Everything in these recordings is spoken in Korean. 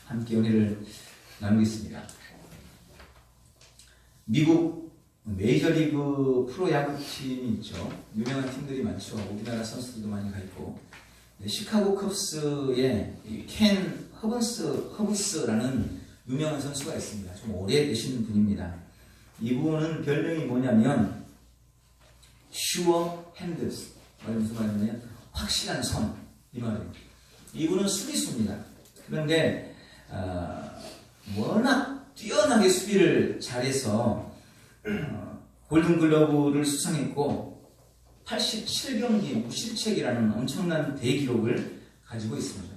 함께 은혜를 나누겠습니다. 미국 메이저리그 프로야구팀이 있죠. 유명한 팀들이 많죠. 우리나라 선수들도 많이 가 있고, 시카고 컵스의 켄 허브스라는 유명한 선수가 있습니다. 좀 오래 계신 분입니다. 이분은 별명이 뭐냐면 Sure Hands, 무슨 말이냐면 확실한 손, 이 말이에요. 이분은 수비수입니다. 그런데 워낙 뛰어나게 수비를 잘해서 골든글러브를 수상했고 87경기 무실책이라는 엄청난 대기록을 가지고 있습니다.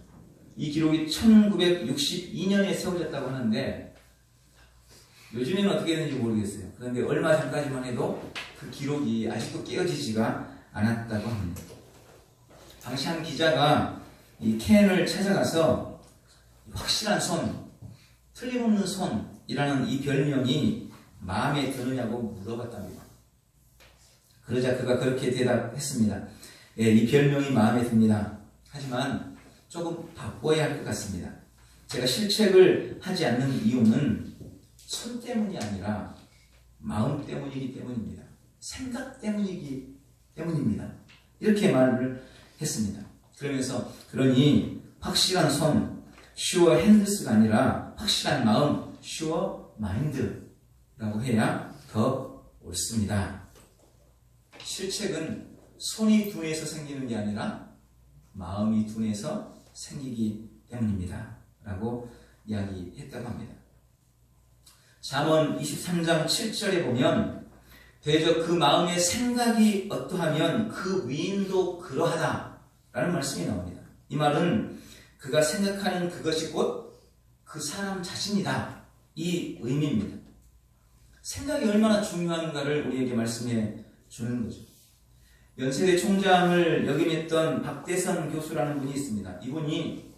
이 기록이 1962년에 세워졌다고 하는데 요즘에는 어떻게 되는지 모르겠어요. 그런데 얼마 전까지만 해도 그 기록이 아직도 깨어지지가 않았다고 합니다. 당시 한 기자가 이 켄을 찾아가서 확실한 손, 틀림없는 손이라는 이 별명이 마음에 드느냐고 물어봤답니다. 그러자 그가 그렇게 대답했습니다. 예, 이 별명이 마음에 듭니다. 하지만 조금 바꿔야 할 것 같습니다. 제가 실책을 하지 않는 이유는 손 때문이 아니라 마음 때문이기 때문입니다. 생각 때문이기 때문입니다. 이렇게 말을 했습니다. 그러니 확실한 손, sure hands가 아니라 확실한 마음, sure mind라고 해야 더 옳습니다. 실책은 손이 둔해서 생기는 게 아니라 마음이 둔해서 생기기 때문입니다. 라고 이야기했다고 합니다. 잠언 23장 7절에 보면 대저 그 마음의 생각이 어떠하면 그 위인도 그러하다 라는 말씀이 나옵니다. 이 말은 그가 생각하는 그것이 곧 그 사람 자신이다, 이 의미입니다. 생각이 얼마나 중요한가를 우리에게 말씀해 주는 거죠. 연세대 총장을 역임했던 박대선 교수라는 분이 있습니다. 이분이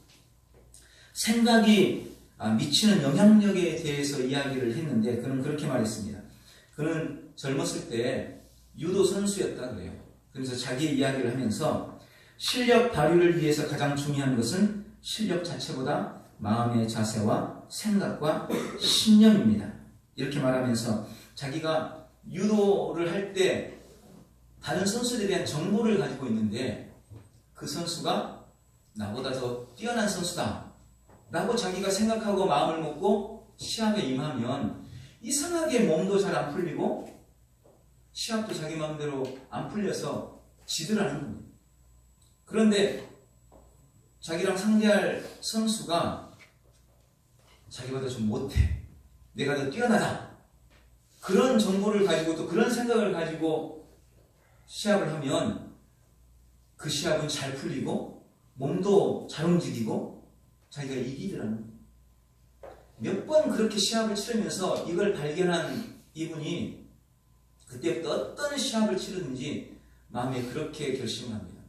생각이 미치는 영향력에 대해서 이야기를 했는데 그는 그렇게 말했습니다. 그는 젊었을 때 유도 선수였다 그래요. 그래서 자기 이야기를 하면서 실력 발휘를 위해서 가장 중요한 것은 실력 자체보다 마음의 자세와 생각과 신념입니다. 이렇게 말하면서 자기가 유도를 할 때 다른 선수들에 대한 정보를 가지고 있는데 그 선수가 나보다 더 뛰어난 선수다 라고 자기가 생각하고 마음을 먹고 시합에 임하면 이상하게 몸도 잘 안 풀리고 시합도 자기 마음대로 안 풀려서 지더라는 겁니다. 그런데 자기랑 상대할 선수가 자기보다 좀 못해, 내가 더 뛰어나다, 그런 정보를 가지고 또 그런 생각을 가지고 시합을 하면 그 시합은 잘 풀리고 몸도 잘 움직이고 자기가 이기더라는 거예요. 몇 번 그렇게 시합을 치르면서 이걸 발견한 이분이 그때부터 어떤 시합을 치르든지 마음에 그렇게 결심을 합니다.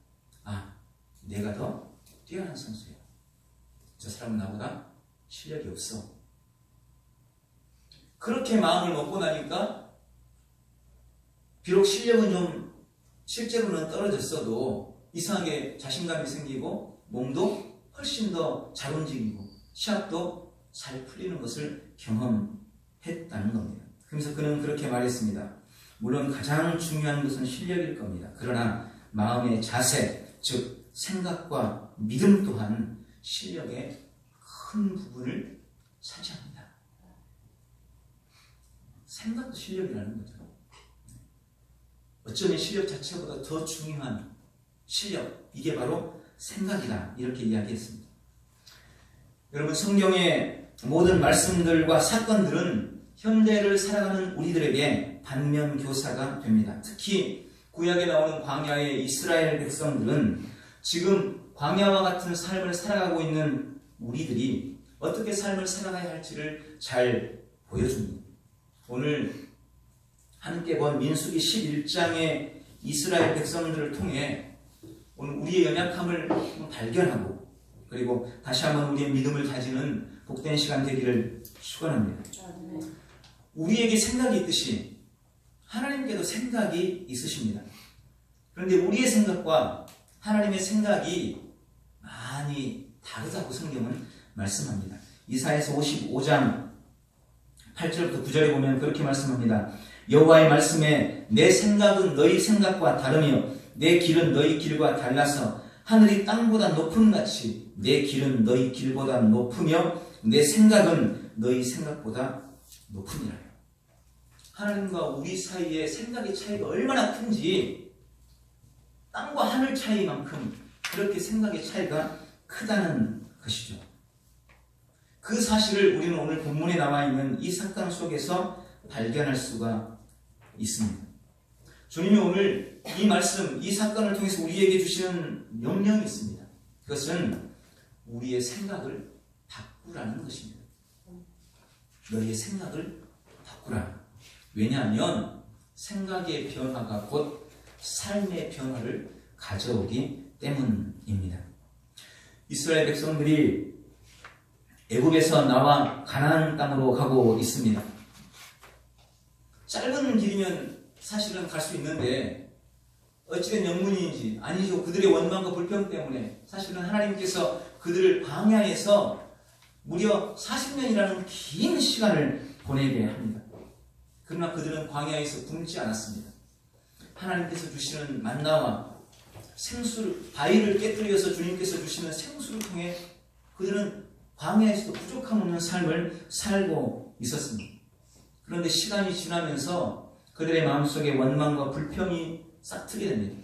아, 내가 더 뛰어난 선수야. 저 사람은 나보다 실력이 없어. 그렇게 마음을 먹고 나니까 비록 실력은 좀 실제로는 떨어졌어도 이상하게 자신감이 생기고 몸도 훨씬 더 잘 움직이고 시합도 잘 풀리는 것을 경험했다는 겁니다. 그래서 그는 그렇게 말했습니다. 물론 가장 중요한 것은 실력일 겁니다. 그러나 마음의 자세, 즉 생각과 믿음 또한 실력의 큰 부분을 차지합니다. 생각도 실력이라는 거죠. 어쩌면 실력 자체보다 더 중요한 실력, 이게 바로 생각이다, 이렇게 이야기했습니다. 여러분, 성경의 모든 말씀들과 사건들은 현대를 살아가는 우리들에게 반면교사가 됩니다. 특히 구약에 나오는 광야의 이스라엘 백성들은 지금 광야와 같은 삶을 살아가고 있는 우리들이 어떻게 삶을 살아가야 할지를 잘 보여줍니다. 오늘 함께 본 민수기 11장의 이스라엘 백성들을 통해 오늘 우리의 연약함을 발견하고 그리고 다시 한번 우리의 믿음을 가지는 복된 시간 되기를 축원합니다. 우리에게 생각이 있듯이 하나님께도 생각이 있으십니다. 그런데 우리의 생각과 하나님의 생각이 많이 다르다고 성경은 말씀합니다. 이사야서 55장 8절부터 9절에 보면 그렇게 말씀합니다. 여호와의 말씀에 내 생각은 너희 생각과 다르며 내 길은 너희 길과 달라서 하늘이 땅보다 높음 같이 내 길은 너희 길보다 높으며 내 생각은 너희 생각보다 높으니라. 하나님과 우리 사이의 생각의 차이가 얼마나 큰지 땅과 하늘 차이만큼 그렇게 생각의 차이가 크다는 것이죠. 그 사실을 우리는 오늘 본문에 나와 있는 이 사건 속에서 발견할 수가 있습니다. 주님이 오늘 이 말씀, 이 사건을 통해서 우리에게 주시는 명령이 있습니다. 그것은 우리의 생각을 바꾸라는 것입니다. 너희의 생각을 바꾸라. 왜냐하면 생각의 변화가 곧 삶의 변화를 가져오기 때문입니다. 이스라엘 백성들이 애굽에서 나와 가나안 땅으로 가고 있습니다. 짧은 길이면 사실은 갈 수 있는데 어찌된 영문인지 아니죠. 그들의 원망과 불평 때문에 사실은 하나님께서 그들을 광야에서 무려 40년이라는 긴 시간을 보내게 합니다. 그러나 그들은 광야에서 굶지 않았습니다. 하나님께서 주시는 만나와 생수를, 바위를 깨뜨려서 주님께서 주시는 생수를 통해 그들은 광야에서도 부족함 없는 삶을 살고 있었습니다. 그런데 시간이 지나면서 그들의 마음속에 원망과 불평이 싹트게 됩니다.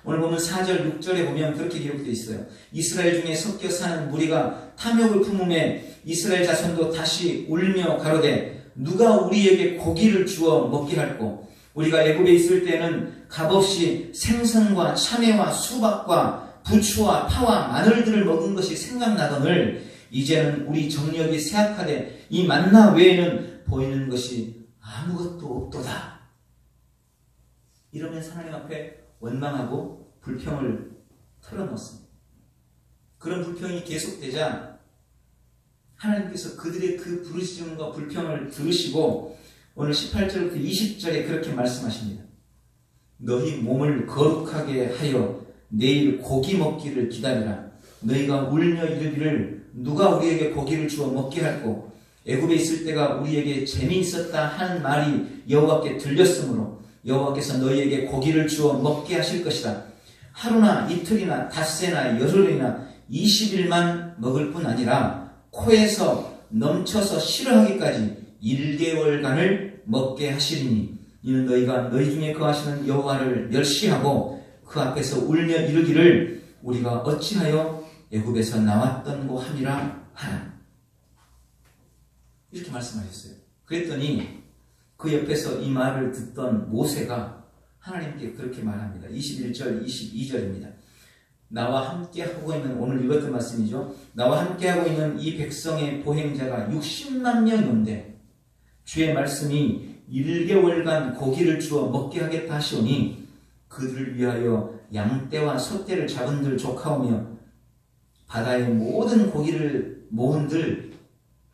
오늘 보면 4절, 6절에 보면 그렇게 기록되어 있어요. 이스라엘 중에 섞여 사는 무리가 탐욕을 품음에 이스라엘 자손도 다시 울며 가로되 누가 우리에게 고기를 주어 먹게 할꼬. 우리가 애굽에 있을 때는 값없이 생선과 참외와 수박과 부추와 파와 마늘들을 먹은 것이 생각나거늘 이제는 우리 정력이 쇠약하되 이 만나 외에는 보이는 것이 아무것도 없도다. 이러면서 하나님 앞에 원망하고 불평을 털어놓습니다. 그런 불평이 계속되자 하나님께서 그들의 그 부르짖음과 불평을 들으시고 오늘 18절부터 20절에 그렇게 말씀하십니다. 너희 몸을 거룩하게 하여 내일 고기 먹기를 기다리라. 너희가 울며 이르기를 누가 우리에게 고기를 주어 먹게 할꼬. 애굽에 있을 때가 우리에게 재미있었다 하는 말이 여호와께 들렸으므로 여호와께서 너희에게 고기를 주어 먹게 하실 것이다. 하루나 이틀이나 닷새나 열흘이나 20일만 먹을 뿐 아니라 코에서 넘쳐서 싫어하기까지 1개월간을 먹게 하시리니 이는 너희가 너희 중에 거하시는 여호와를 멸시하고 그 앞에서 울며 이르기를 우리가 어찌하여 애굽에서 나왔던고 함이라 하라. 이렇게 말씀하셨어요. 그랬더니 그 옆에서 이 말을 듣던 모세가 하나님께 그렇게 말합니다. 21절, 22절입니다. 나와 함께하고 있는, 오늘 읽었던 말씀이죠. 나와 함께하고 있는 이 백성의 보행자가 60만 명인데 주의 말씀이 1개월간 고기를 주어 먹게 하겠다 하시오니 그들을 위하여 양떼와 소떼를 잡은들 조카오며 바다의 모든 고기를 모은들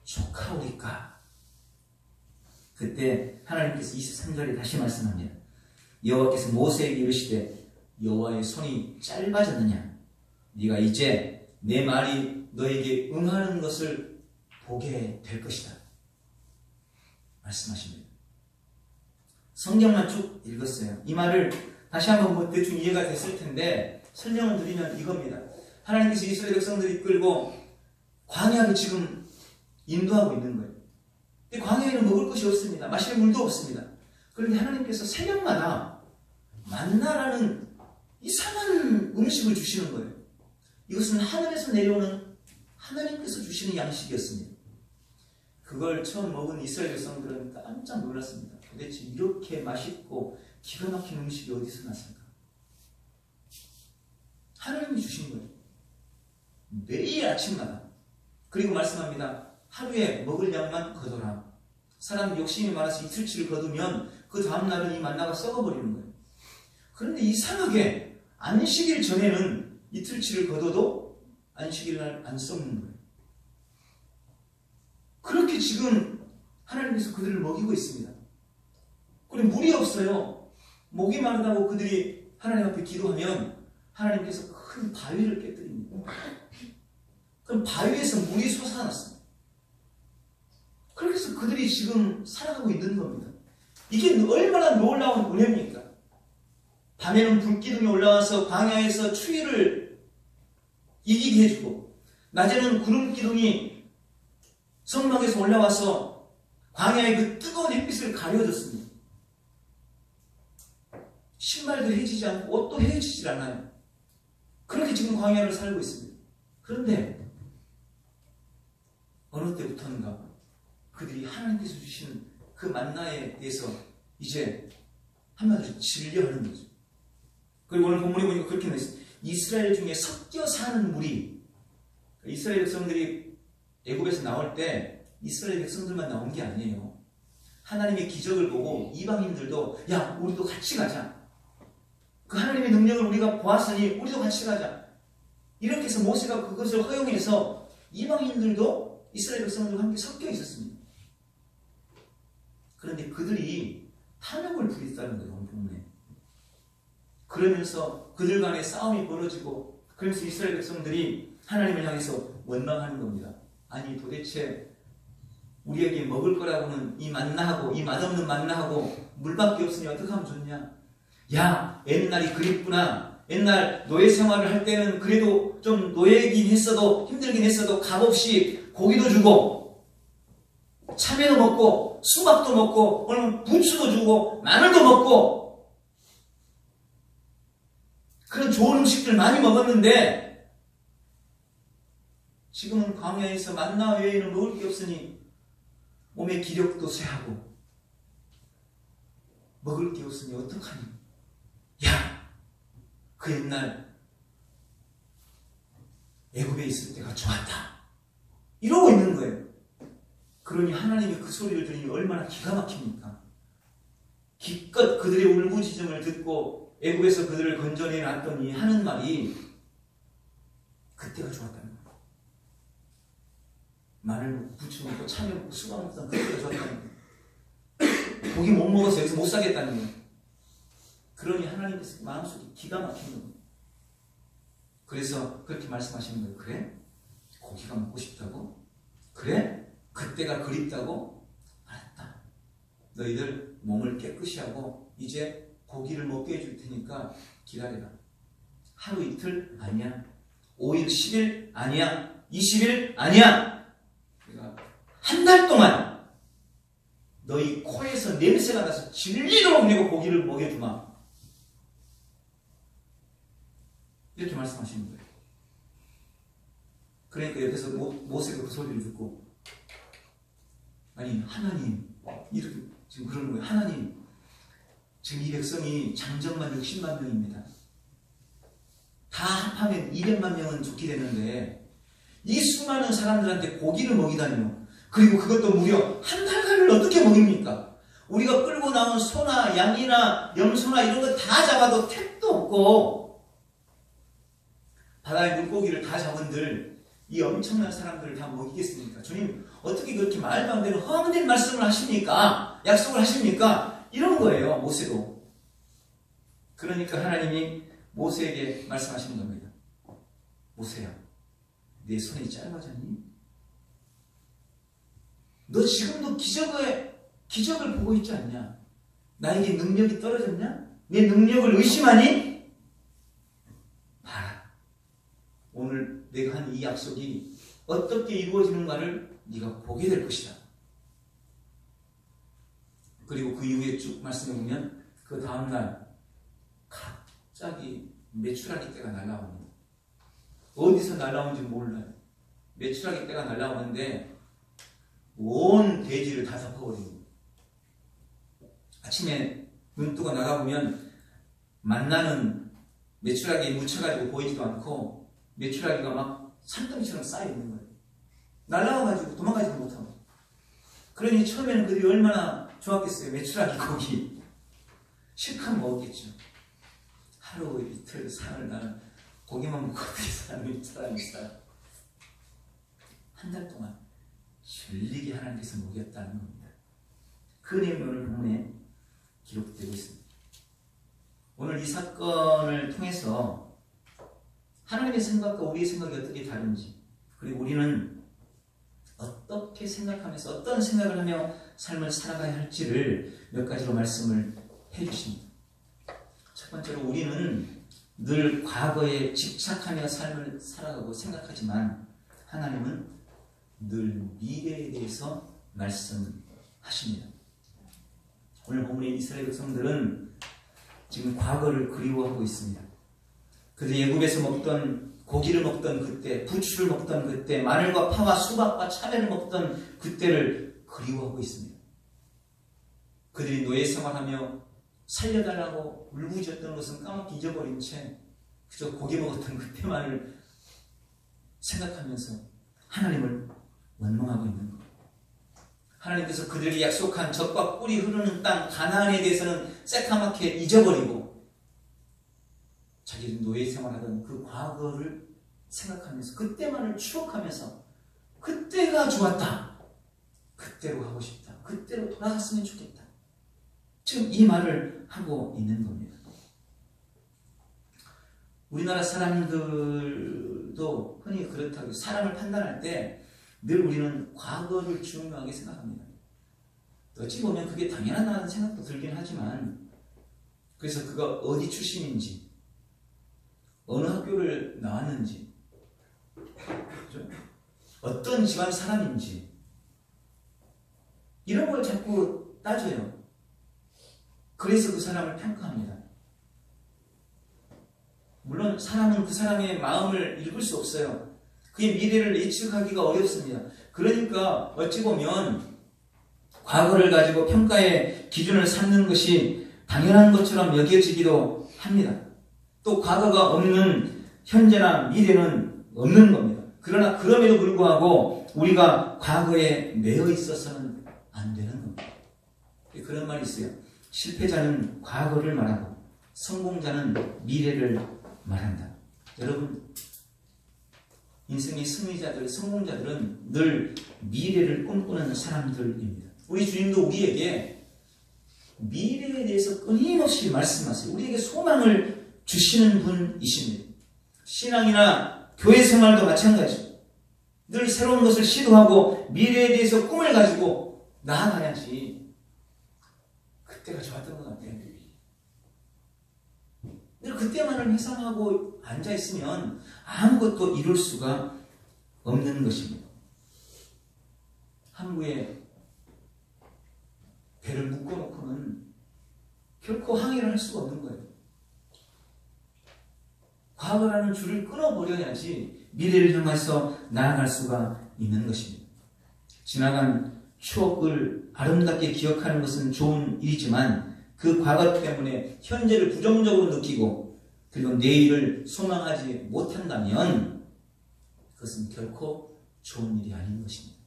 조카오리까. 그때 하나님께서 23절에 다시 말씀합니다. 여호와께서 모세에게 이르시되 여호와의 손이 짧아졌느냐. 네가 이제 내 말이 너에게 응하는 것을 보게 될 것이다. 말씀하십니다. 성경만 쭉 읽었어요. 이 말을 다시 한번 대충 이해가 됐을 텐데 설명을 드리면 이겁니다. 하나님께서 이스라엘 백성들을 이끌고 광야를 지금 인도하고 있는 거예요. 근데 광야에는 먹을 것이 없습니다. 마실 물도 없습니다. 그런데 하나님께서 새벽마다 만나라는 이상한 음식을 주시는 거예요. 이것은 하늘에서 내려오는 하나님께서 주시는 양식이었습니다. 그걸 처음 먹은 이스라엘 백성들은 깜짝 놀랐습니다. 도대체 이렇게 맛있고 기가 막힌 음식이 어디서 났을까? 하나님이 주신 거예요. 매일 아침마다. 그리고 말씀합니다. 하루에 먹을 양만 거둬라. 사람 욕심이 많아서 이틀치를 거두면 그 다음날은 이 만나가 썩어버리는 거예요. 그런데 이상하게 안식일 전에는 이틀치를 거둬도 안식일날 안 썩는 거예요. 그렇게 지금 하나님께서 그들을 먹이고 있습니다. 그리고 물이 없어요. 목이 마르다고 그들이 하나님 앞에 기도하면 하나님께서 큰 바위를 깨뜨립니다. 그럼 바위에서 물이 솟아났습니다. 그래서 그들이 지금 살아가고 있는 겁니다. 이게 얼마나 놀라운 은혜입니까? 밤에는 불기둥이 올라와서 광야에서 추위를 이기게 해주고, 낮에는 구름기둥이 성막에서 올라와서 광야의 그 뜨거운 햇빛을 가려줬습니다. 신발도 해지지 않고 옷도 해지질 않아요. 그렇게 지금 광야를 살고 있습니다. 그런데 어느 때부터인가 그들이 하나님께서 주시는 그 만나에 대해서 이제 한마디로 질려하는 거죠. 그리고 오늘 본문에 보니까 그렇게 나와 있습니다. 이스라엘 중에 섞여 사는 무리, 이스라엘 백성들이 애굽에서 나올 때 이스라엘 백성들만 나온 게 아니에요. 하나님의 기적을 보고 이방인들도 야 우리도 같이 가자. 그 하나님의 능력을 우리가 보았으니 우리도 같이 가자. 이렇게 해서 모세가 그것을 허용해서 이방인들도 이스라엘 백성들과 함께 섞여 있었습니다. 그런데 그들이 탐욕을 부렸다는 거예요. 본문에. 그러면서 그들 간에 싸움이 벌어지고, 그래서 이스라엘 백성들이 하나님을 향해서 원망하는 겁니다. 아니 도대체 우리에게 먹을 거라고는 이 만나하고 이 맛없는 만나하고 물밖에 없으니 어떻게 하면 좋냐. 야 옛날이 그립구나. 옛날 노예 생활을 할 때는 그래도 좀 노예이긴 했어도 힘들긴 했어도 값없이 고기도 주고 참외도 먹고 수박도 먹고 오늘 부추도 주고 마늘도 먹고 그런 좋은 음식들 많이 먹었는데 지금은 광야에서 만나 외에는 먹을 게 없으니 몸의 기력도 쇠하고 먹을 게 없으니 어떡하니. 야 그 옛날 애굽에 있을 때가 좋았다 이러고 있는 거예요. 그러니 하나님이 그 소리를 들으니 얼마나 기가 막힙니까. 기껏 그들의 울부짖음을 듣고 애굽에서 그들을 건져내 놨더니 하는 말이 그때가 좋았다는 거예요. 마늘 먹고 부추 먹고 참외 먹고 수박 먹던 그때가 좋았다는 거예요. 고기 못 먹어서 여기서 못 사겠다는 거예요. 그러니 하나님께서 마음속이 기가 막힌 겁니다. 그래서 그렇게 말씀하시는 거예요. 그래? 고기가 먹고 싶다고? 그래? 그때가 그립다고? 알았다. 너희들 몸을 깨끗이 하고 이제 고기를 먹게 해줄 테니까 기다려라. 하루 이틀 아니야. 5일 10일 아니야. 20일 아니야. 내가 한 달 동안 너희 코에서 냄새가 나서 질리도록 내가 고기를 먹여주마. 이렇게 말씀하시는 거예요. 그러니까 옆에서 모세가 그 소리를 듣고 아니 하나님 이렇게 지금 그러는 거예요. 하나님 지금 이 백성이 장정만 60만 명입니다. 다 합하면 200만 명은 좋게 되는데 이 수많은 사람들한테 고기를 먹이다니요. 그리고 그것도 무려 한 달간을 어떻게 먹입니까? 우리가 끌고 나온 소나 양이나 염소나 이런 거 다 잡아도 택도 없고 바다의 물고기를 다 잡은들 이 엄청난 사람들을 다 먹이겠습니까? 주님 어떻게 그렇게 말도 안 되는 헛된 말씀을 하십니까? 약속을 하십니까? 이런 거예요. 모세도. 그러니까 하나님이 모세에게 말씀하시는 겁니다. 모세야 내 손이 짧아졌니? 너 지금도 기적을 보고 있지 않냐? 나에게 능력이 떨어졌냐? 내 능력을 의심하니? 봐라. 오늘 내가 한 이 약속이 어떻게 이루어지는가를 네가 보게 될 것이다. 그리고 그 이후에 쭉 말씀해 보면 그 다음날 갑자기 메추라기 떼가 날아옵니다. 어디서 날아오는지 몰라요. 메추라기 떼가 날아오는데 온 대지를 다 덮어버립니다. 아침에 눈 뜨고 나가보면 만나는 메추라기에 묻혀가지고 보이지도 않고 메추라기가 막 산더미처럼 쌓여있는 거예요. 날아와가지고 도망가지도 못하고. 그러니 처음에는 그들이 얼마나 좋았겠어요. 메추라기 고기 실컷 먹었겠죠. 하루 이틀 사흘 나는 고기만 먹고 어떻게 사람이 살아. 한 달 동안 질리게 하나님께서 먹였다는 겁니다. 그 내용이 오늘 본문에 기록되고 있습니다. 오늘 이 사건을 통해서 하나님의 생각과 우리의 생각이 어떻게 다른지, 그리고 우리는 어떻게 어떻게 생각하면서 어떤 생각을 하며 삶을 살아가야 할지를 몇 가지로 말씀을 해주십니다. 첫 번째로 우리는 늘 과거에 집착하며 삶을 살아가고 생각하지만 하나님은 늘 미래에 대해서 말씀하십니다. 오늘 본문의 이스라엘 백성들은 지금 과거를 그리워하고 있습니다. 그들이 애굽에서 먹던 고기를 먹던 그때, 부추를 먹던 그때, 마늘과 파와 수박과 참외를 먹던 그때를 그리워하고 있습니다. 그들이 노예 생활하며 살려달라고 울부짖었던 것은 까맣게 잊어버린 채 그저 고기 먹었던 그때만을 생각하면서 하나님을 원망하고 있는 것. 하나님께서 그들에게 약속한 젖과 꿀이 흐르는 땅 가나안에 대해서는 새까맣게 잊어버리고 자기들 노예 생활하던 그 과거를 생각하면서 그때만을 추억하면서 그때가 좋았다. 그때로 가고 싶다. 그때로 돌아갔으면 좋겠다. 지금 이 말을 하고 있는 겁니다. 우리나라 사람들도 흔히 그렇다고 사람을 판단할 때 늘 우리는 과거를 중요하게 생각합니다. 어찌 보면 그게 당연하다는 생각도 들긴 하지만 그래서 그가 어디 출신인지 어느 학교를 나왔는지 그렇죠? 어떤 집안 사람인지 이런 걸 자꾸 따져요. 그래서 그 사람을 평가합니다. 물론 사람은 그 사람의 마음을 읽을 수 없어요. 그의 미래를 예측하기가 어렵습니다. 그러니까 어찌 보면 과거를 가지고 평가의 기준을 삼는 것이 당연한 것처럼 여겨지기도 합니다. 또 과거가 없는 현재나 미래는 없는 겁니다. 그러나 그럼에도 불구하고 우리가 과거에 매여 있어서는 안 되는 겁니다. 그런 말이 있어요. 실패자는 과거를 말하고 성공자는 미래를 말한다. 여러분, 인생의 승리자들, 성공자들은 늘 미래를 꿈꾸는 사람들입니다. 우리 주님도 우리에게 미래에 대해서 끊임없이 말씀하세요. 우리에게 소망을 주시는 분이십니다. 신앙이나 교회 생활도 마찬가지죠. 늘 새로운 것을 시도하고 미래에 대해서 꿈을 가지고 나아가야지. 그때가 좋았던 것 같아요. 늘 그때만을 회상하고 앉아있으면 아무것도 이룰 수가 없는 것입니다. 항구에 배를 묶어놓고는 결코 항해를 할 수가 없는 거예요. 과거라는 줄을 끊어버려야지 미래를 향해서 나아갈 수가 있는 것입니다. 지나간 추억을 아름답게 기억하는 것은 좋은 일이지만 그 과거 때문에 현재를 부정적으로 느끼고 그리고 내일을 소망하지 못한다면 그것은 결코 좋은 일이 아닌 것입니다.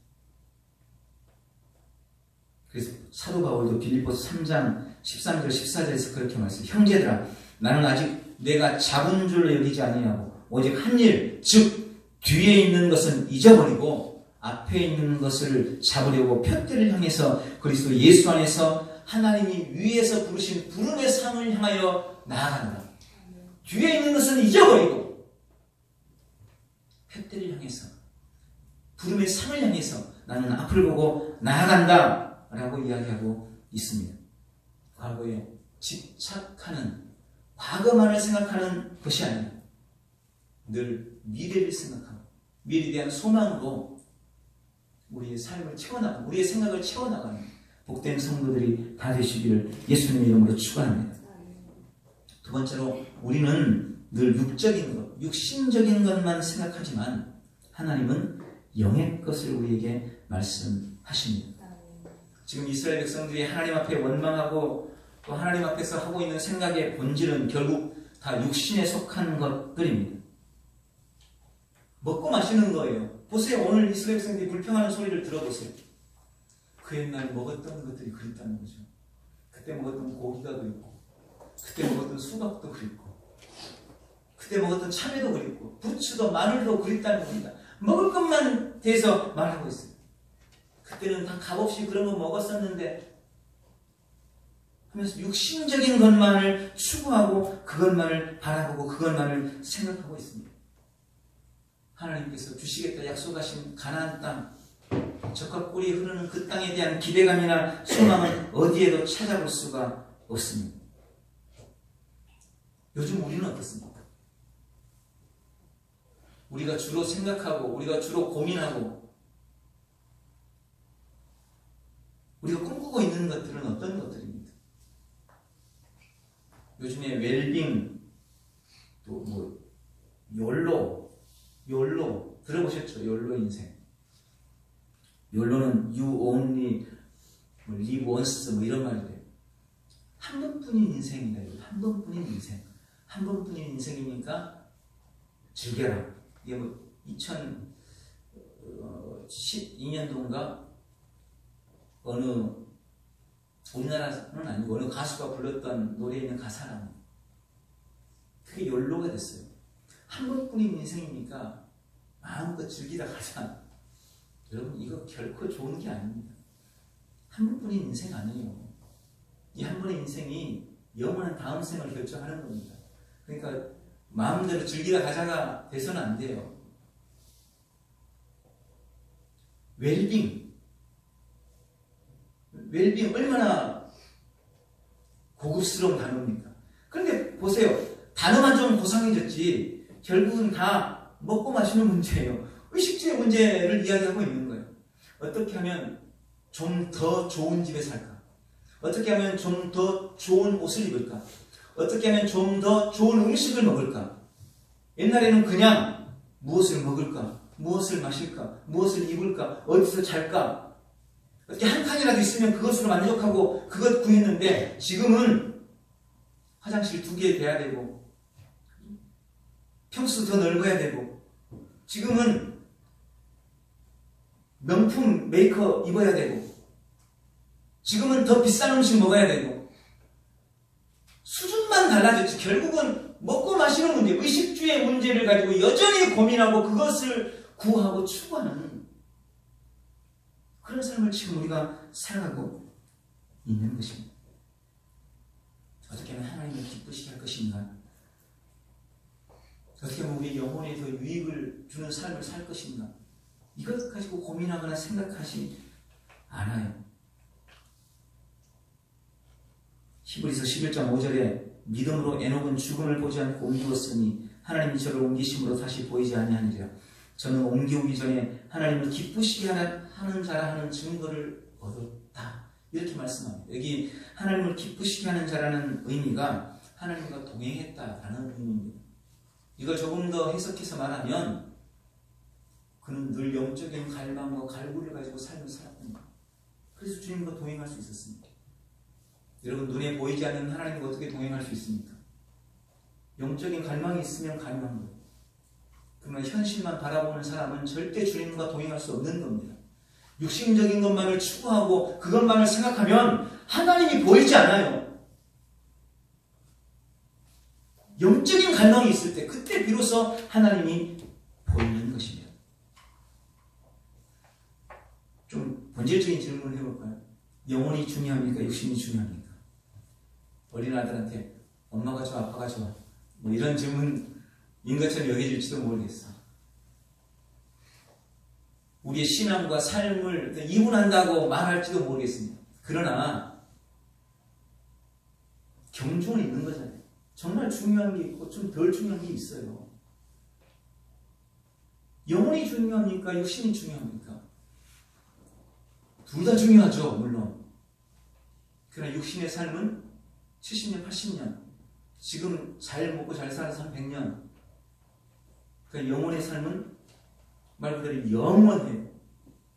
그래서 사도 바울도 빌립보서 3장 13절 14절에서 그렇게 말했어요. 형제들아, 나는 아직 내가 잡은 줄 여기지 아니하고 오직 한 일, 즉 뒤에 있는 것은 잊어버리고 앞에 있는 것을 잡으려고 푯대를 향해서 그리스도 예수 안에서 하나님이 위에서 부르신 부름의 상을 향하여 나아간다. 뒤에 있는 것은 잊어버리고 푯대를 향해서 부름의 상을 향해서 나는 앞을 보고 나아간다 라고 이야기하고 있습니다. 과거에 집착하는 과거만을 생각하는 것이 아니라 늘 미래를 생각하고 미래에 대한 소망으로 우리의 삶을 채워나가는, 우리의 생각을 채워나가는 복된 성도들이 다 되시기를 예수님의 이름으로 축원합니다. 두 번째로 우리는 늘 육적인 것, 육신적인 것만 생각하지만 하나님은 영의 것을 우리에게 말씀하십니다. 지금 이스라엘 백성들이 하나님 앞에 원망하고 또 하나님 앞에서 하고 있는 생각의 본질은 결국 다 육신에 속한 것들입니다. 먹고 마시는 거예요. 보세요. 오늘 이스라엘 백성들이 불평하는 소리를 들어보세요. 그 옛날 먹었던 것들이 그립다는 거죠. 그때 먹었던 고기가 그립고 그때 먹었던 수박도 그립고 그때 먹었던 참외도 그립고 부추도 마늘도 그립다는 겁니다. 먹을 것만 대해서 말하고 있어요. 그때는 다 값없이 그런 거 먹었었는데 하면서 육신적인 것만을 추구하고 그것만을 바라보고 그것만을 생각하고 있습니다. 하나님께서 주시겠다 약속하신 가나안 땅 적과 꿀이 흐르는 그 땅에 대한 기대감이나 소망은 어디에도 찾아볼 수가 없습니다. 요즘 우리는 어떻습니까? 우리가 주로 생각하고 우리가 주로 고민하고 우리가 꿈꾸고 있는 것들은 어떤 것들입니까? 요즘에 웰빙, 또 뭐 욜로 들어보셨죠? 욜로 인생. 욜로는 you only live once 뭐 이런 말이 돼요. 한 번뿐인 인생이다. 한 번뿐인 인생. 한 번뿐인 인생이니까 즐겨라. 이게 뭐 2012년도인가 어느 우리나라는 아니고 어느 가수가 불렀던 노래에 있는 가사랑 그게 욜로가 됐어요. 한 번뿐인 인생이니까 마음껏 즐기다 가자. 여러분 이거 결코 좋은 게 아닙니다. 한 번뿐인 인생 아니에요. 이 한 번의 인생이 영원한 다음 생을 결정하는 겁니다. 그러니까 마음대로 즐기다 가자가 돼서는 안 돼요. 웰빙 얼마나 고급스러운 단어입니까? 그런데 보세요. 단어만 좀 고상해졌지 결국은 다 먹고 마시는 문제예요. 의식주의 문제를 이야기하고 있는 거예요. 어떻게 하면 좀 더 좋은 집에 살까? 어떻게 하면 좀 더 좋은 옷을 입을까? 어떻게 하면 좀 더 좋은 음식을 먹을까? 옛날에는 그냥 무엇을 먹을까? 무엇을 마실까? 무엇을 입을까? 어디서 잘까? 어떻게 한 칸이라도 있으면 그것으로 만족하고 그것 구했는데 지금은 화장실 2개 돼야 되고 평수 더 넓어야 되고 지금은 명품 메이크업 입어야 되고 지금은 더 비싼 음식 먹어야 되고 수준만 달라졌지 결국은 먹고 마시는 문제, 의식주의 문제를 가지고 여전히 고민하고 그것을 구하고 추구하는 그런 삶을 지금 우리가 살아가고 있는 것입니다. 어떻게 하면 하나님을 기쁘시게 할 것인가? 어떻게 하면 우리의 영혼에 더 유익을 주는 삶을 살 것인가? 이것 가지고 고민하거나 생각하지 않아요. 히브리서 11장 5절에 믿음으로 에녹은 죽음을 보지 않고 옮기었으니 하나님이 저를 옮기심으로 다시 보이지 아니하니라. 저는 옮기오기 전에 하나님을 기쁘시게 하는 자라 하는 증거를 얻었다. 이렇게 말씀합니다. 여기 하나님을 기쁘시게 하는 자라는 의미가 하나님과 동행했다라는 의미입니다. 이걸 조금 더 해석해서 말하면 그는 늘 영적인 갈망과 갈구를 가지고 삶을 살았던 거예요. 그래서 주님과 동행할 수 있었습니다. 여러분 눈에 보이지 않는 하나님과 어떻게 동행할 수 있습니까? 영적인 갈망이 있으면 가능한 거예요. 그러나 현실만 바라보는 사람은 절대 주님과 동행할 수 없는 겁니다. 육신적인 것만을 추구하고 그것만을 생각하면 하나님이 보이지 않아요. 영적인 갈망이 있을 때 그때 비로소 하나님이 보이는 것입니다. 좀 본질적인 질문을 해볼까요? 영혼이 중요합니까? 육신이 중요합니까? 어린아들한테 엄마가 좋아 아빠가 좋아 뭐 이런 질문인 것처럼 여겨질지도 모르겠어. 우리의 신앙과 삶을 이분한다고 말할지도 모르겠습니다. 그러나 경중은 있는 거잖아요. 정말 중요한 게 있고 좀 덜 중요한 게 있어요. 영혼이 중요합니까? 육신이 중요합니까? 둘 다 중요하죠, 물론. 그러나 육신의 삶은 70년, 80년, 지금 잘 먹고 잘 살아서 한 100년. 그러니까 영혼의 삶은 말 그대로 영원해요.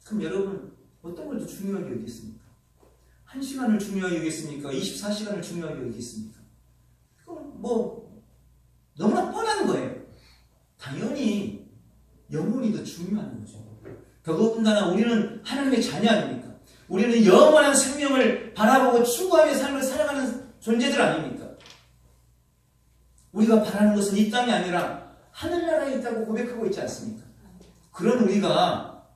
그럼 여러분 어떤 걸 더 중요하게 여기겠습니까? 1시간을 중요하게 여기겠습니까? 24시간을 중요하게 여기겠습니까? 그럼 뭐 너무나 뻔한 거예요. 당연히 영혼이 더 중요한 거죠. 더더군다나 우리는 하나님의 자녀 아닙니까? 우리는 영원한 생명을 바라보고 추구하며 삶을 살아가는 존재들 아닙니까? 우리가 바라는 것은 이 땅이 아니라 하늘나라에 있다고 고백하고 있지 않습니까? 그런 우리가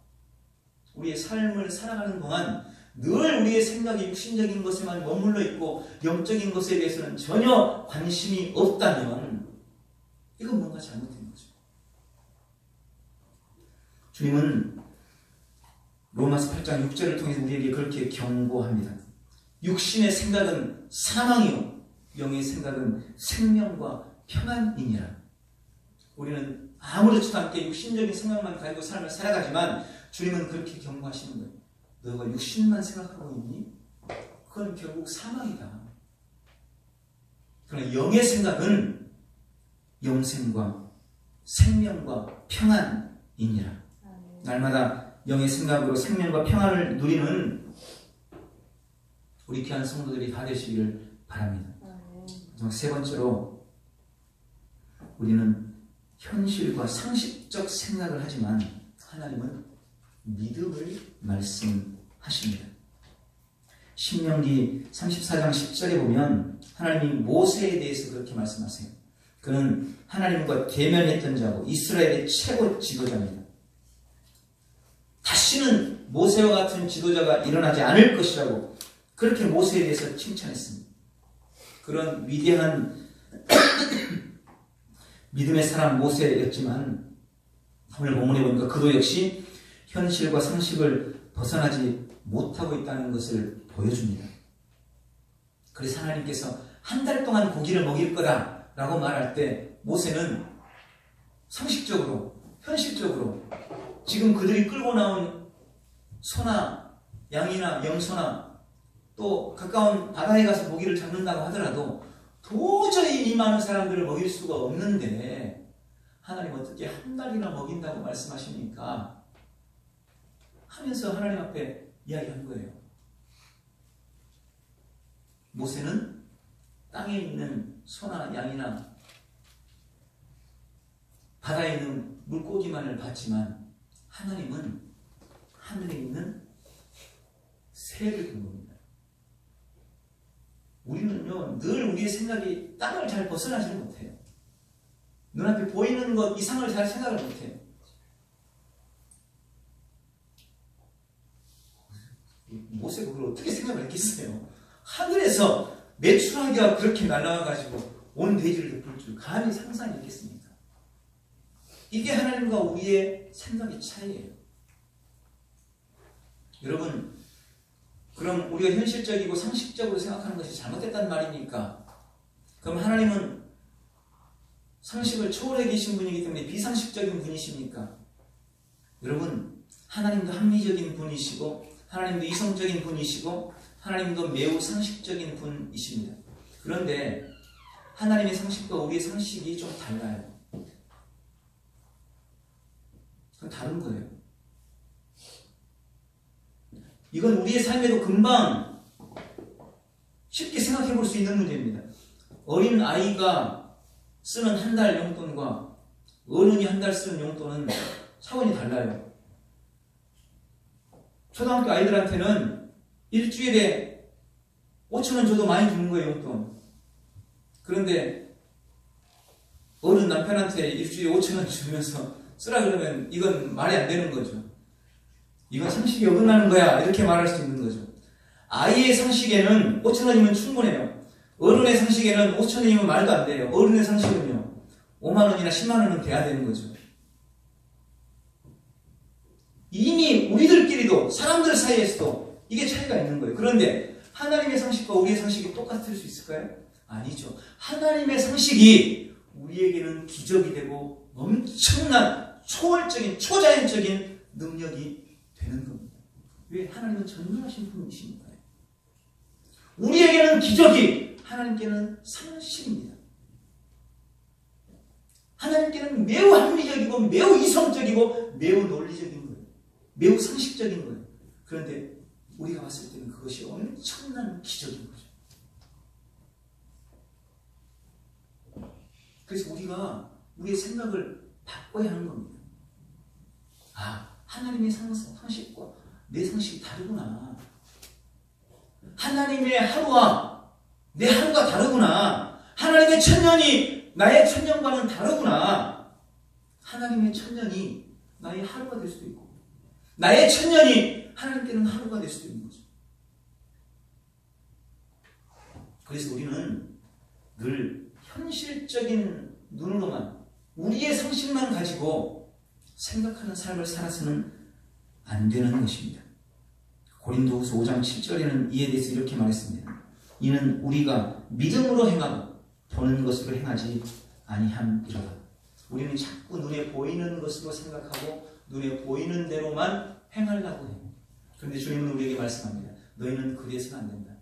우리의 삶을 살아가는 동안 늘 우리의 생각이 육신적인 것에만 머물러 있고 영적인 것에 대해서는 전혀 관심이 없다면 이건 뭔가 잘못된 거죠. 주님은 로마서 8장 6절을 통해서 우리에게 그렇게 경고합니다. 육신의 생각은 사망이요 영의 생각은 생명과 평안이니라. 우리는 아무렇지도 않게 육신적인 생각만 가지고 삶을 살아가지만 주님은 그렇게 경고하시는 거예요. 너가 육신만 생각하고 있니? 그건 결국 사망이다. 그러나 영의 생각은 영생과 생명과 평안이니라. 날마다 영의 생각으로 생명과 평안을 누리는 우리 귀한 성도들이 다 되시기를 바랍니다. 세 번째로 우리는 현실과 상식적 생각을 하지만 하나님은 믿음을 말씀하십니다. 신명기 34장 10절에 보면 하나님이 모세에 대해서 그렇게 말씀하세요. 그는 하나님과 대면했던 자고 이스라엘의 최고 지도자입니다. 다시는 모세와 같은 지도자가 일어나지 않을 것이라고 그렇게 모세에 대해서 칭찬했습니다. 그런 위대한 믿음의 사람 모세였지만 오늘 본문에 보니까 그도 역시 현실과 상식을 벗어나지 못하고 있다는 것을 보여줍니다. 그래서 하나님께서 한 달 동안 고기를 먹일 거다라고 말할 때 모세는 상식적으로 현실적으로 지금 그들이 끌고 나온 소나 양이나 염소나 또 가까운 바다에 가서 고기를 잡는다고 하더라도 도저히 이 많은 사람들을 먹일 수가 없는데 하나님 어떻게 한 달이나 먹인다고 말씀하십니까? 하면서 하나님 앞에 이야기한 거예요. 모세는 땅에 있는 소나 양이나 바다에 있는 물고기만을 봤지만 하나님은 하늘에 있는 새를 본 겁니다. 우리는요, 늘 우리의 생각이 땅을 잘 벗어나지 못해요. 눈앞에 보이는 것 이상을 잘 생각을 못해요. 모세가 그걸 어떻게 생각을 했겠어요? 하늘에서 메추라기가 그렇게 날아와가지고 온 대지를 덮을 줄 감히 상상했겠습니까? 이게 하나님과 우리의 생각의 차이예요. 여러분, 그럼 우리가 현실적이고 상식적으로 생각하는 것이 잘못됐단 말입니까? 그럼 하나님은 상식을 초월해 계신 분이기 때문에 비상식적인 분이십니까? 여러분, 하나님도 합리적인 분이시고 하나님도 이성적인 분이시고 하나님도 매우 상식적인 분이십니다. 그런데 하나님의 상식과 우리의 상식이 좀 달라요. 그건 다른 거예요. 이건 우리의 삶에도 금방 쉽게 생각해 볼 수 있는 문제입니다. 어린 아이가 쓰는 한 달 용돈과 어른이 한 달 쓰는 용돈은 차원이 달라요. 초등학교 아이들한테는 일주일에 5,000원 줘도 많이 주는 거예요, 용돈. 그런데 어른 남편한테 일주일에 5,000원 주면서 쓰라 그러면 이건 말이 안 되는 거죠. 이건 상식이 어긋나는 거야, 이렇게 말할 수 있는 거죠. 아이의 상식에는 5,000원이면 충분해요. 어른의 상식에는 5,000원이면 말도 안 돼요. 어른의 상식은요 5만원이나 10만원은 돼야 되는 거죠. 이미 우리들끼리도 사람들 사이에서도 이게 차이가 있는 거예요. 그런데 하나님의 상식과 우리의 상식이 똑같을 수 있을까요? 아니죠. 하나님의 상식이 우리에게는 기적이 되고 엄청난 초월적인 초자연적인 능력이 되는 겁니다. 왜? 하나님은 전능하신 분이시니까요. 우리에게는 기적이, 하나님께는 상식입니다. 하나님께는 매우 합리적이고 매우 이성적이고 매우 논리적인 거예요. 매우 상식적인 거예요. 그런데 우리가 봤을 때는 그것이 엄청난 기적인 거죠. 그래서 우리가 우리의 생각을 바꿔야 하는 겁니다. 아, 하나님의 상식과 내 상식이 다르구나. 하나님의 하루와 내 하루가 다르구나. 하나님의 천년이 나의 천년과는 다르구나. 하나님의 천년이 나의 하루가 될 수도 있고 나의 천년이 하나님께는 하루가 될 수도 있는 거죠. 그래서 우리는 늘 현실적인 눈으로만 우리의 상식만 가지고 생각하는 삶을 살아서는 안 되는 것입니다. 고린도후서 5장 7절에는 이에 대해서 이렇게 말했습니다. 이는 우리가 믿음으로 행하고 보는 것으로 행하지 아니함이로다. 우리는 자꾸 눈에 보이는 것으로 생각하고 눈에 보이는 대로만 행하려고 해요. 그런데 주님은 우리에게 말씀합니다. 너희는 그래서는 안 된다.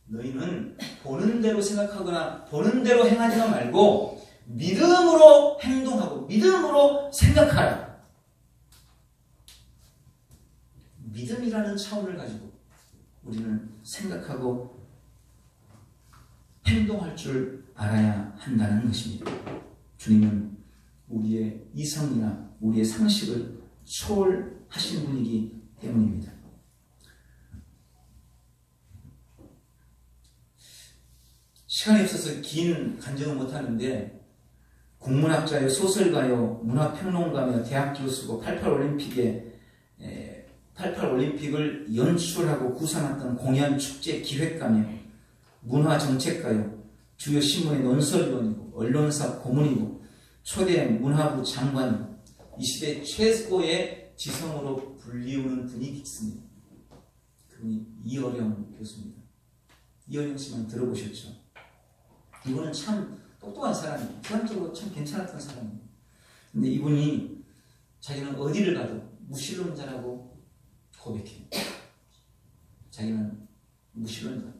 너희는 보는 대로 생각하거나 보는 대로 행하지만 말고 믿음으로 행동하고 믿음으로 생각하라. 믿음이라는 차원을 가지고 우리는 생각하고 행동할 줄 알아야 한다는 것입니다. 주님은 우리의 이성이나 우리의 상식을 초월하신 분이기 때문입니다. 시간이 없어서 긴 간증은 못하는데 국문학자요, 소설가요, 문화평론가며 대학 교수고 88올림픽을 연출하고 구상했던 공연 축제 기획가며 문화정책가요, 주요 신문의 논설위원이고 언론사 고문이고 초대 문화부 장관이고 이 시대 최고의 지성으로 불리우는 분이 있습니다. 그분이 이어령 교수입니다. 이어령 씨만 들어보셨죠? 이분은 참 똑똑한 사람이에요. 기본적으로 참 괜찮았던 사람이에요. 근데 이분이 자기는 어디를 가도 무신론자라고 고백해요. 자기는 무신론자.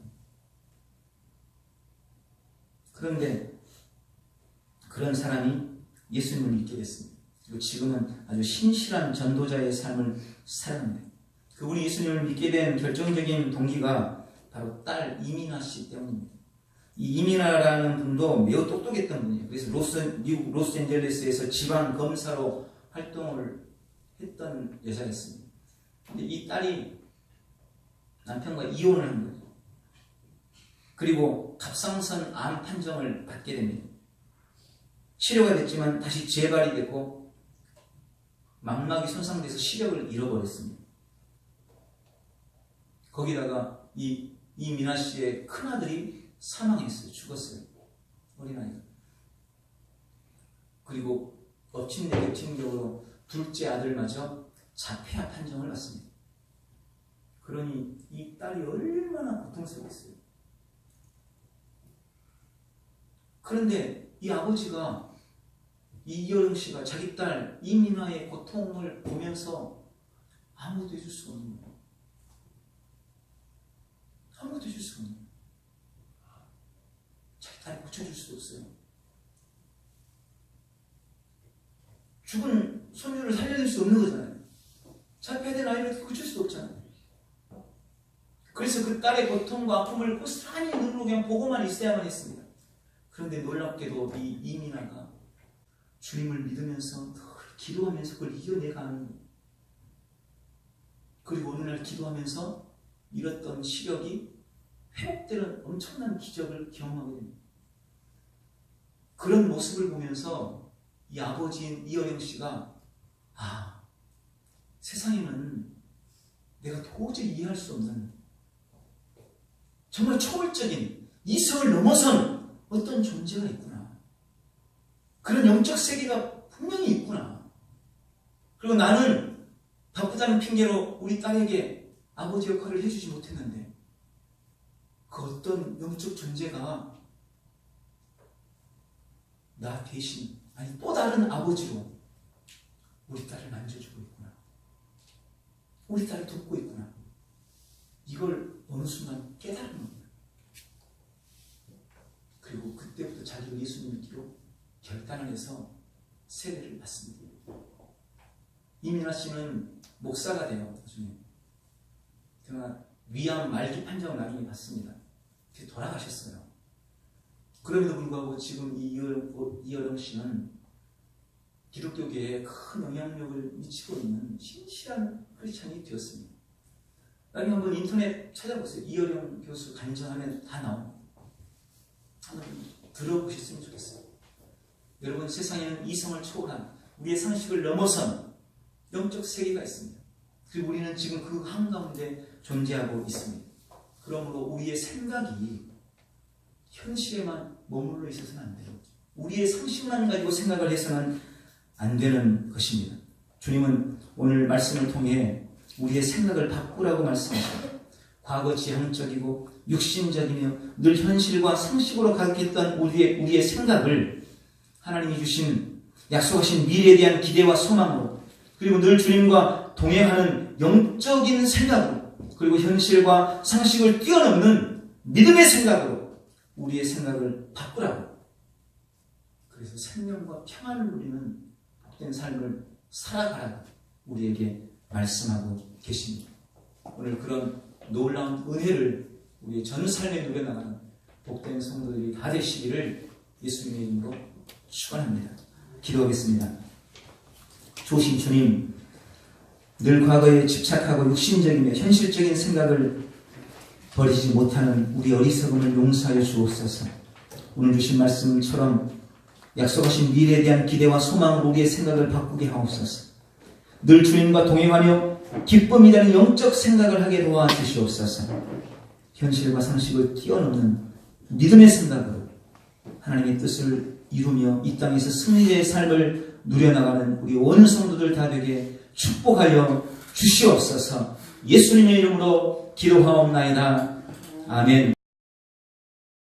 그런데 그런 사람이 예수님을 믿게 됐습니다. 그리고 지금은 아주 신실한 전도자의 삶을 살아갑니다. 그분이 예수님을 믿게 된 결정적인 동기가 바로 딸 이민아 씨 때문입니다. 이 이민아라는 분도 매우 똑똑했던 분이에요. 그래서 미국 로스앤젤레스에서 지방 검사로 활동을 했던 여자였습니다. 근데 이 딸이 남편과 이혼을 한 거예요. 그리고 갑상선 암 판정을 받게 됩니다. 치료가 됐지만 다시 재발이 됐고 망막이 손상돼서 시력을 잃어버렸습니다. 거기다가 이 미나 씨의 큰아들이 사망했어요. 죽었어요. 어린아이가. 그리고 엎친데겹친격으로 둘째 아들마저 자폐아 판정을 받습니다. 그러니 이 딸이 얼마나 고통스러웠어요. 그런데 이 아버지가 이여령 씨가 자기 딸 이민아의 고통을 보면서 아무것도 해줄 수가 없는 거예요. 아무것도 해줄 수가 없는 거예요. 자기 딸을 고쳐줄 수도 없어요. 죽은 손주를 살려줄 수 없는 거잖아요. 자폐된 아이를 고칠 수도 없잖아요. 그래서 그 딸의 고통과 아픔을 고스란히 눈으로 그냥 보고만 있어야만 했습니다. 그런데 놀랍게도 이 이민아가 주님을 믿으면서 늘 기도하면서 그걸 이겨내가는 거예요. 그리고 어느 날 기도하면서 잃었던 시력이 회복되는 엄청난 기적을 경험하게 됩니다. 그런 모습을 보면서 이 아버지인 이어령 씨가 세상에는 내가 도저히 이해할 수 없는 정말 초월적인 이성을 넘어선 어떤 존재가 있구나. 그런 영적 세계가 분명히 있구나. 그리고 나는 바쁘다는 핑계로 우리 딸에게 아버지 역할을 해주지 못했는데 그 어떤 영적 존재가 나 대신 아니 또 다른 아버지로 우리 딸을 만져주고 있구나. 우리 딸을 돕고 있구나. 이걸 어느 순간 깨달은 겁니다. 그리고 그때부터 자기를 예수님 믿기로 결단을 해서 세례를 받습니다. 이민아 씨는 목사가 돼요. 나중에. 그러나 위암 말기 판정을 나중에 받습니다. 돌아가셨어요. 그럼에도 불구하고 지금 이여령 씨는 기독교계에 큰 영향력을 미치고 있는 신실한 크리스찬이 되었습니다. 나중에 한번 인터넷 찾아보세요. 이여령 교수 간증하면 다 나옵니다. 한번 들어보셨으면 좋겠어요. 여러분, 세상에는 이성을 초월한 우리의 상식을 넘어선 영적 세계가 있습니다. 그리고 우리는 지금 그 한가운데 존재하고 있습니다. 그러므로 우리의 생각이 현실에만 머물러 있어서는 안 돼요. 우리의 상식만 가지고 생각을 해서는 안 되는 것입니다. 주님은 오늘 말씀을 통해 우리의 생각을 바꾸라고 말씀하십니다. 과거 지향적이고 육신적이며 늘 현실과 상식으로 가득했던 우리의 생각을 하나님이 주신 약속하신 미래에 대한 기대와 소망으로, 그리고 늘 주님과 동행하는 영적인 생각으로, 그리고 현실과 상식을 뛰어넘는 믿음의 생각으로 우리의 생각을 바꾸라고. 그래서 생명과 평안을 누리는 복된 삶을 살아가라고 우리에게 말씀하고 계십니다. 오늘 그런 놀라운 은혜를 우리의 전 삶에 누려나가는 복된 성도들이 다 되시기를 예수님의 이름으로 축원합니다. 기도하겠습니다. 좋으신 주님, 늘 과거에 집착하고 육신적이며 현실적인 생각을 버리지 못하는 우리 어리석음을 용서하여 주옵소서. 오늘 주신 말씀처럼 약속하신 미래에 대한 기대와 소망으로 우리의 생각을 바꾸게 하옵소서. 늘 주님과 동행하며 기쁨이라는 영적 생각을 하게 도와주시옵소서. 현실과 상식을 뛰어넘는 믿음의 생각으로 하나님의 뜻을 이루며 이 땅에서 승리의 삶을 누려나가는 우리 온 성도들 다 되게 축복하여 주시옵소서. 예수님의 이름으로 기도하옵나이다. 아멘.